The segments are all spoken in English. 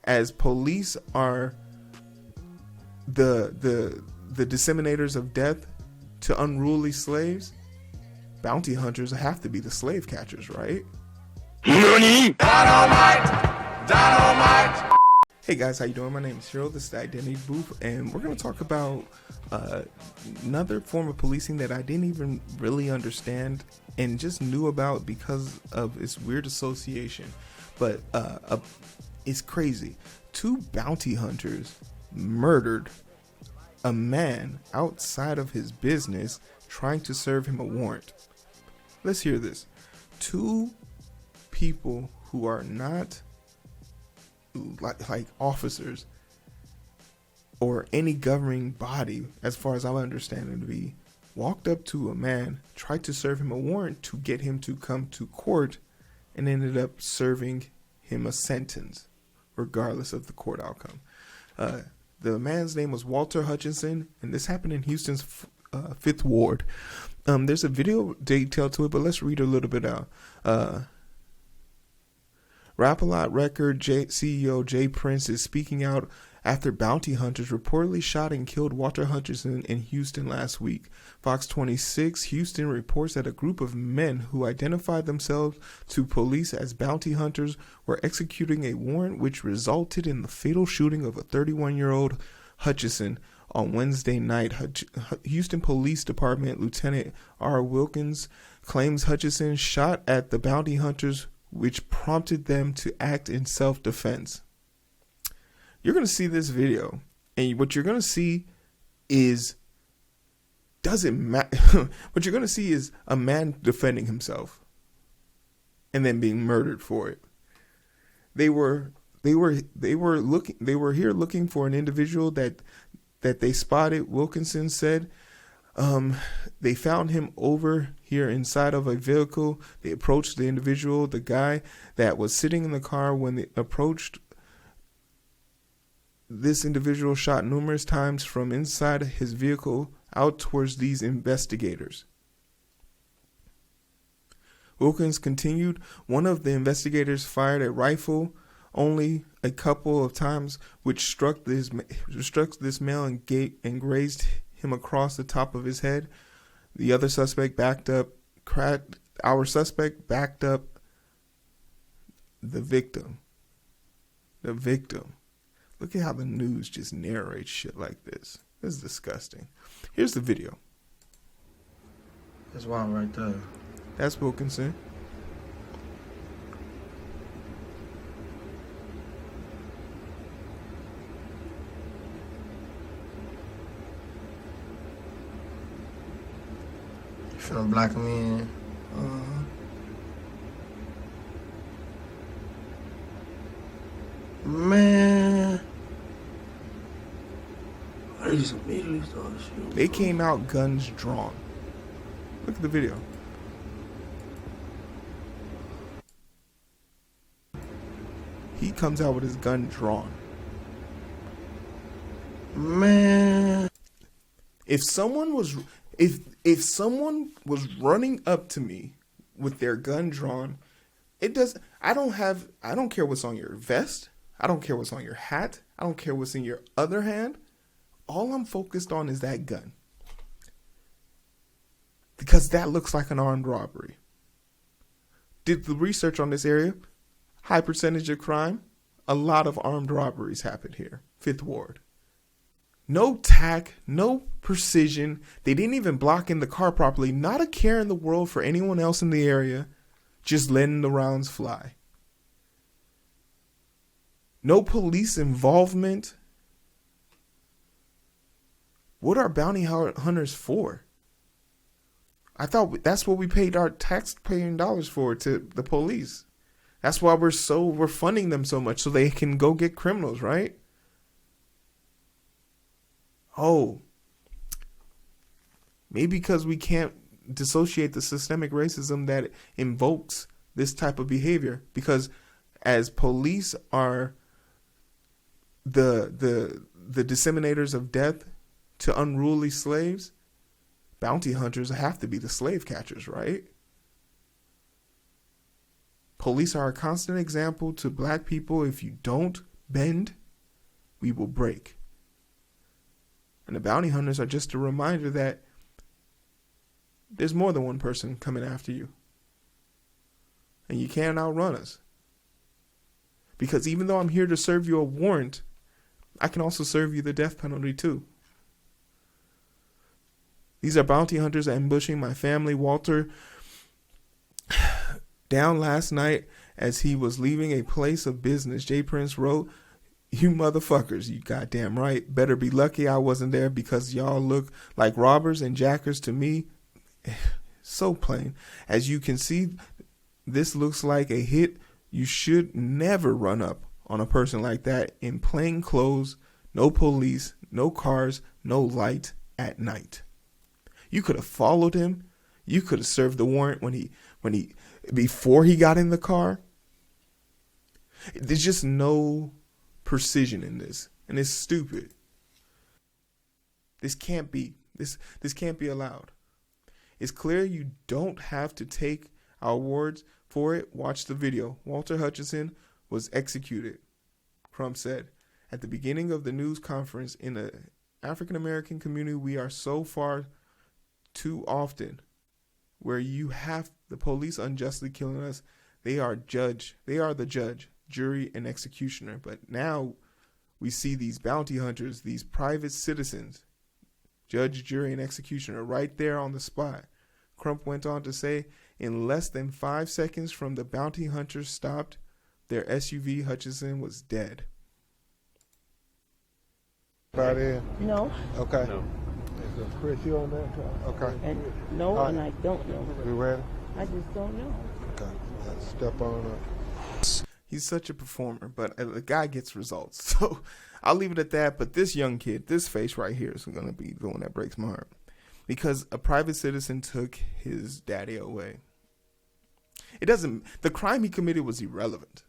As police are the disseminators of death to unruly slaves, bounty hunters have to be the slave catchers, right? NANI? Dynamite! Dynamite! Hey guys, how you doing? My name is Cheryl. This is the Identity Booth, and we're going to talk about another form of policing that I didn't even really understand and just knew about because of its weird association. But it's crazy. 2 bounty hunters murdered a man outside of his business trying to serve him a warrant. Let's hear this. 2 people who are not like officers or any governing body, as far as I understand it to be, walked up to a man, tried to serve him a warrant to get him to come to court, and ended up serving him a sentence regardless of the court outcome. The man's name was Walter Hutchins, and this happened in Houston's 5th Ward. There's a video detail to it, but let's read a little bit out. Rap-A-Lot Record CEO Jay Prince is speaking out after bounty hunters reportedly shot and killed Walter Hutchinson in Houston last week. Fox 26 Houston reports that a group of men who identified themselves to police as bounty hunters were executing a warrant which resulted in the fatal shooting of a 31-year-old Hutchinson on Wednesday night. Houston Police Department Lieutenant R. Wilkins claims Hutchinson shot at the bounty hunters, which prompted them to act in self-defense. You're going to see this video, and what you're going to see is what you're going to see is a man defending himself and then being murdered for it. They were here looking for an individual that they spotted. Wilkinson said they found him over here inside of a vehicle. They approached the individual, the guy that was sitting in the car. When they approached, this individual shot numerous times from inside his vehicle out towards these investigators. Wilkins continued, one of the investigators fired a rifle only a couple of times, which struck this male and grazed him across the top of his head. The other suspect backed up. Our suspect backed up the victim. Look at how the news just narrates shit like this. This is disgusting. Here's the video. That's wild right there. That's Wilkinson. You finna block him in. Man. I just immediately started shooting. They came out guns drawn. Look at the video. He comes out with his gun drawn. Man. If someone was running up to me with their gun drawn, I don't care what's on your vest. I don't care what's on your hat. I don't care what's in your other hand. All I'm focused on is that gun. Because that looks like an armed robbery. Did the research on this area. High percentage of crime. A lot of armed robberies happen here. 5th Ward. No tack, no precision. They didn't even block in the car properly. Not a care in the world for anyone else in the area. Just letting the rounds fly. No police involvement. What are bounty hunters for? I thought that's what we paid our tax-paying dollars for, to the police. That's why we're funding them so much, so they can go get criminals, right? Oh, maybe because we can't dissociate the systemic racism that invokes this type of behavior. Because as police are the disseminators of death to unruly slaves, bounty hunters have to be the slave catchers, right? Police are a constant example to black people. If you don't bend, we will break. And the bounty hunters are just a reminder that there's more than one person coming after you. And you can't outrun us. Because even though I'm here to serve you a warrant, I can also serve you the death penalty too. These are bounty hunters ambushing my family. Walter down last night as he was leaving a place of business. J. Prince wrote, "You motherfuckers, you goddamn right. Better be lucky I wasn't there because y'all look like robbers and jackers to me." So plain. As you can see, this looks like a hit. You should never run up on a person like that in plain clothes, no police, no cars, no light at night. You could have followed him. You could have served the warrant before he got in the car. There's just no precision in this, and it's stupid. This can't be allowed. It's clear you don't have to take our words for it. Watch the video. Walter Hutchins was executed, Crump said. At the beginning of the news conference, in the African American community, we are so far too often where you have the police unjustly killing us. They are the judge, jury, and executioner. But now we see these bounty hunters, these private citizens, judge, jury, and executioner right there on the spot. Crump went on to say, in less than 5 seconds from the bounty hunters stopped their SUV, Hutchinson was dead. About in? No. Okay. No. Is Chris, you on that? Okay. And no, All and right. I don't know. We ready? I just don't know. Okay. Let's step on up. He's such a performer, but the guy gets results. So I'll leave it at that. But this young kid, this face right here is going to be the one that breaks my heart. Because a private citizen took his daddy away. The crime he committed was irrelevant.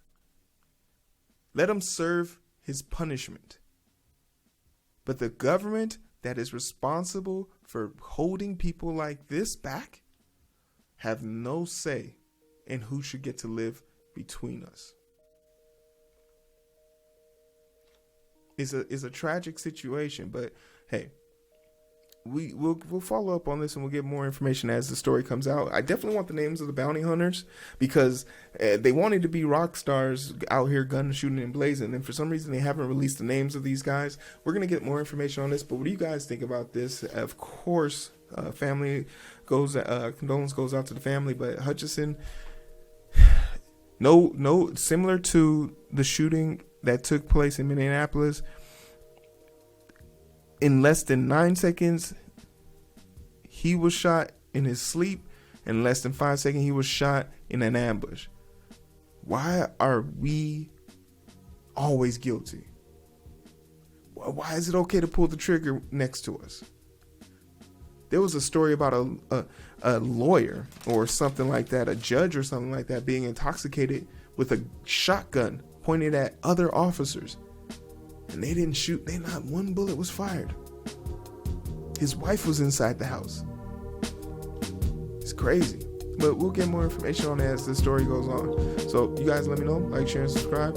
Let him serve his punishment. But the government that is responsible for holding people like this back have no say in who should get to live between us. It's a tragic situation, but hey, we'll follow up on this and we'll get more information as the story comes out. I definitely want the names of the bounty hunters because they wanted to be rock stars out here gun shooting and blazing, and for some reason they haven't released the names of these guys. We're gonna get more information on this, but what do you guys think about this? Of course, family condolence goes out to the family, but Hutchinson, no, similar to the shooting that took place in Minneapolis. In less than 9 seconds, he was shot in his sleep. In less than 5 seconds, he was shot in an ambush. Why are we always guilty? Why is it okay to pull the trigger next to us? There was a story about a lawyer or something like that, a judge or something like that, being intoxicated with a shotgun pointed at other officers. And they didn't shoot. Not one bullet was fired. His wife was inside the house. It's crazy. But we'll get more information on it as the story goes on. So you guys let me know. Like, share, and subscribe.